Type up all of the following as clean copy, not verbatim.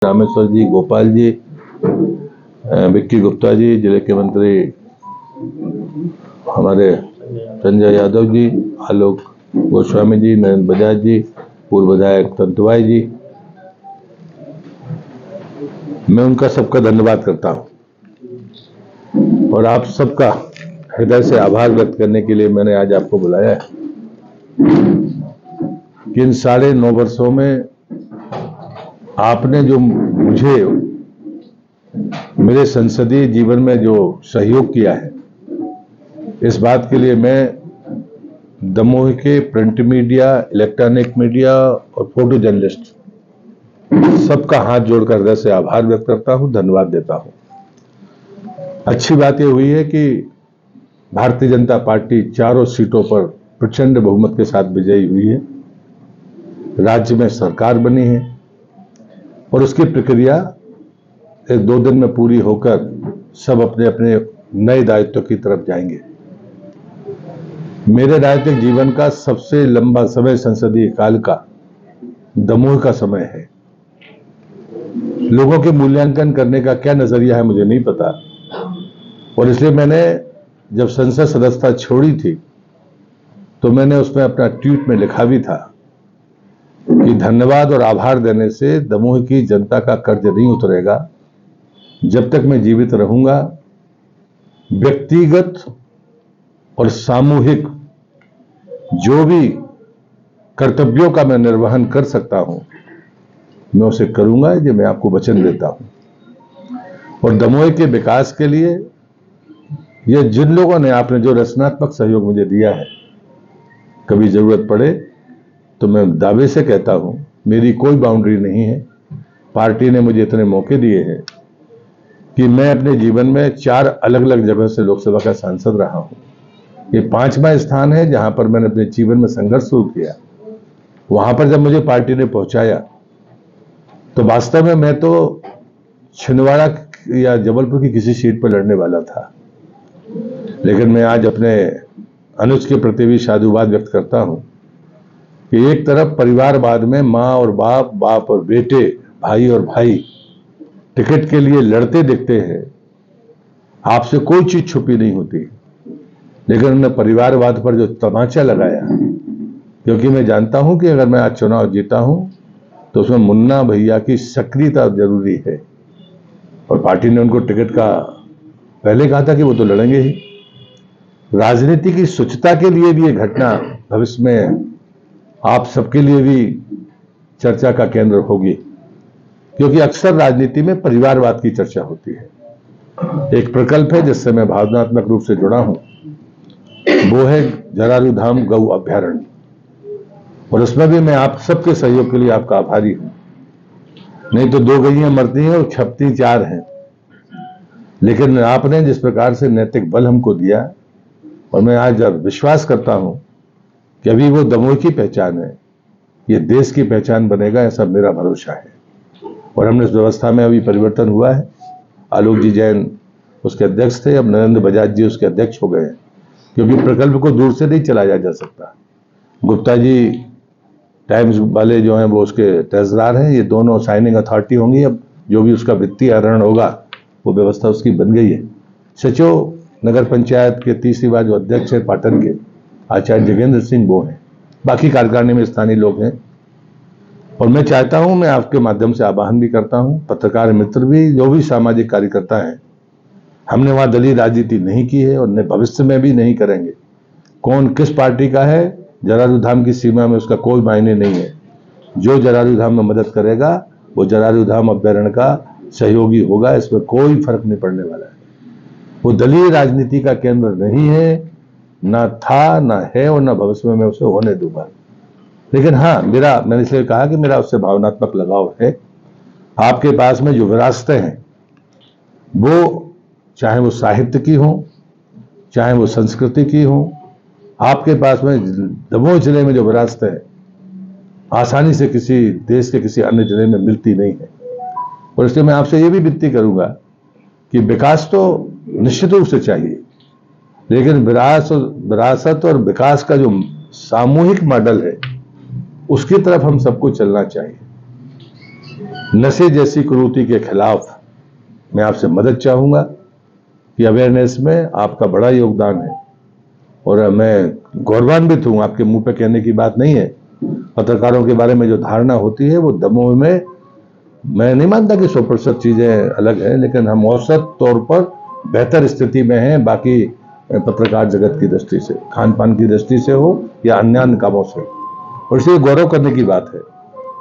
रामेश्वर जी, गोपाल जी, विक्की गुप्ता जी, जिले के मंत्री हमारे संजय यादव जी, आलोक गोस्वामी जी, नरेंद्र बजाज जी, पूर्व विधायक तंतुबाई जी, मैं उनका सबका धन्यवाद करता हूं और आप सबका हृदय से आभार व्यक्त करने के लिए मैंने आज आपको बुलाया है कि इन 9.5 वर्षों में आपने जो मुझे मेरे संसदीय जीवन में जो सहयोग किया है, इस बात के लिए मैं दमोह के प्रिंट मीडिया, इलेक्ट्रॉनिक मीडिया और फोटो जर्नलिस्ट सबका हाथ जोड़कर हृदय से आभार व्यक्त करता हूं, धन्यवाद देता हूं। अच्छी बात यह हुई है कि भारतीय जनता पार्टी चारों सीटों पर प्रचंड बहुमत के साथ विजयी हुई है, राज्य में सरकार बनी है और उसकी प्रक्रिया 1-2 दिन में पूरी होकर सब अपने अपने नए दायित्व की तरफ जाएंगे। मेरे राजनीतिक जीवन का सबसे लंबा समय संसदीय काल का दमोह का समय है। लोगों के मूल्यांकन करने का क्या नजरिया है मुझे नहीं पता, और इसलिए मैंने जब संसद सदस्यता छोड़ी थी तो मैंने उसमें अपना ट्वीट में लिखा भी था कि धन्यवाद और आभार देने से दमोह की जनता का कर्ज नहीं उतरेगा। जब तक मैं जीवित रहूंगा, व्यक्तिगत और सामूहिक जो भी कर्तव्यों का मैं निर्वहन कर सकता हूं, मैं उसे करूंगा, ये मैं आपको वचन देता हूं। और दमोह के विकास के लिए ये जिन लोगों ने आपने जो रचनात्मक सहयोग मुझे दिया है, कभी जरूरत पड़े तो मैं दावे से कहता हूं मेरी कोई बाउंड्री नहीं है। पार्टी ने मुझे इतने मौके दिए हैं कि मैं अपने जीवन में 4 अलग अलग जगह से लोकसभा का सांसद रहा हूं। ये 5वां स्थान है जहां पर मैंने अपने जीवन में संघर्ष शुरू किया। वहां पर जब मुझे पार्टी ने पहुंचाया तो वास्तव में मैं तो छिंदवाड़ा या जबलपुर की किसी सीट पर लड़ने वाला था, लेकिन मैं आज अपने अनुज के प्रति भी साधुवाद व्यक्त करता हूं कि एक तरफ परिवारवाद में मां और बाप, बाप और बेटे, भाई और भाई टिकट के लिए लड़ते दिखते हैं, आपसे कोई चीज छुपी नहीं होती, लेकिन उन्होंने परिवारवाद पर जो तमाचा लगाया, क्योंकि मैं जानता हूं कि अगर मैं आज चुनाव जीता हूं तो उसमें मुन्ना भैया की सक्रियता जरूरी है, और पार्टी ने उनको टिकट का पहले कहा था कि वो तो लड़ेंगे ही। राजनीति की स्वच्छता के लिए भी ये घटना भविष्य में आप सबके लिए भी चर्चा का केंद्र होगी, क्योंकि अक्सर राजनीति में परिवारवाद की चर्चा होती है। एक प्रकल्प है जिससे मैं भावनात्मक रूप से जुड़ा हूं, वो है जरारू धाम गौ अभ्यारण्य, और उसमें भी मैं आप सबके सहयोग के लिए आपका आभारी हूं। नहीं तो 2 गैयां मरती हैं और छपती 4 हैं, लेकिन आपने जिस प्रकार से नैतिक बल हमको दिया, और मैं आज विश्वास करता हूं कि अभी वो दमोह की पहचान है, ये देश की पहचान बनेगा, ऐसा मेरा भरोसा है। और हमने इस व्यवस्था में अभी परिवर्तन हुआ है। आलोक जी जैन उसके अध्यक्ष थे, अब नरेंद्र बजाज जी उसके अध्यक्ष हो गए हैं, क्योंकि प्रकल्प को दूर से नहीं चलाया जा सकता। गुप्ता जी टाइम्स वाले जो हैं वो उसके ट्रेजरार हैं, ये दोनों साइनिंग अथॉरिटी होंगी। अब जो भी उसका वित्तीय आहरण होगा वो व्यवस्था उसकी बन गई है। सचिव नगर पंचायत के तीसरी बार जो अध्यक्ष है पाटन के आचार्य जगेंद्र सिंह वो हैं, बाकी कार्यकारिणी में स्थानीय लोग हैं। और मैं चाहता हूं, मैं आपके माध्यम से आह्वान भी करता हूं, पत्रकार मित्र भी, जो भी सामाजिक कार्यकर्ता हैं, हमने वहां दलीय राजनीति नहीं की है और न भविष्य में भी नहीं करेंगे। कौन किस पार्टी का है, जरारू धाम की सीमा में उसका कोई मायने नहीं है। जो जरारू धाम में मदद करेगा वो जरारू धाम अभ्यारण्य का सहयोगी होगा, इसमें कोई फर्क नहीं पड़ने वाला है। वो दलीय राजनीति का केंद्र नहीं है, ना था, ना है और ना भविष्य में मैं उसे होने दूंगा। लेकिन हाँ, मैंने इसलिए कहा कि मेरा उससे भावनात्मक लगाव है। आपके पास में जो विरासतें हैं, वो चाहे वो साहित्य की हो, चाहे वो संस्कृति की हो, आपके पास में दमोह जिले में जो विरासतें हैं, आसानी से किसी देश के किसी अन्य जिले में मिलती नहीं है। और इसलिए मैं आपसे ये भी विनती करूंगा कि विकास तो निश्चित रूप से चाहिए, लेकिन विरासत और विकास का जो सामूहिक मॉडल है, उसकी तरफ हम सबको चलना चाहिए। नशे जैसी कुरीति के खिलाफ मैं आपसे मदद चाहूंगा कि अवेयरनेस में आपका बड़ा योगदान है और मैं गौरवान्वित हूं। आपके मुंह पे कहने की बात नहीं है। पत्रकारों के बारे में जो धारणा होती है वो दमोह में, मैं नहीं मानता कि 100% चीजें अलग हैं, लेकिन हम औसत तौर पर बेहतर स्थिति में हैं बाकी पत्रकार जगत की दृष्टि से, खान पान की दृष्टि से हो या अन्य कामों से, और इसलिए गौरव करने की बात है।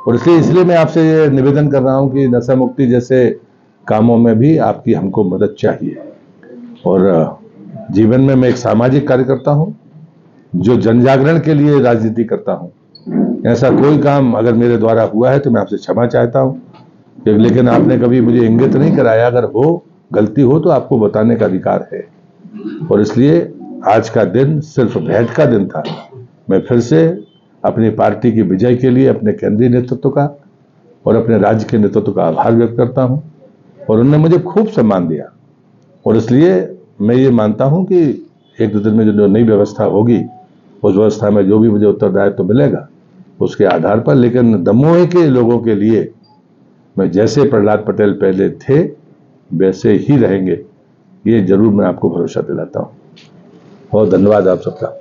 और इसलिए मैं आपसे ये निवेदन कर रहा हूं कि नशा मुक्ति जैसे कामों में भी आपकी हमको मदद चाहिए। और जीवन में मैं एक सामाजिक कार्यकर्ता हूं जो जनजागरण के लिए राजनीति करता हूं। ऐसा कोई काम अगर मेरे द्वारा हुआ है तो मैं आपसे क्षमा चाहता हूं, लेकिन आपने कभी मुझे इंगित नहीं कराया। अगर हो गलती हो तो आपको बताने का अधिकार है। और इसलिए आज का दिन सिर्फ भेंट का दिन था। मैं फिर से अपनी पार्टी की विजय के लिए अपने केंद्रीय नेतृत्व का और अपने राज्य के नेतृत्व का आभार व्यक्त करता हूं। और उन्होंने मुझे खूब सम्मान दिया और इसलिए मैं ये मानता हूं कि एक दो दिन में जो नई व्यवस्था होगी उस व्यवस्था में जो भी मुझे उत्तरदायित्व मिलेगा उसके आधार पर, लेकिन दमोह के लोगों के लिए मैं जैसे प्रहलाद पटेल पहले थे वैसे ही रहेंगे, ये जरूर मैं आपको भरोसा दिलाता हूं। बहुत धन्यवाद आप सबका।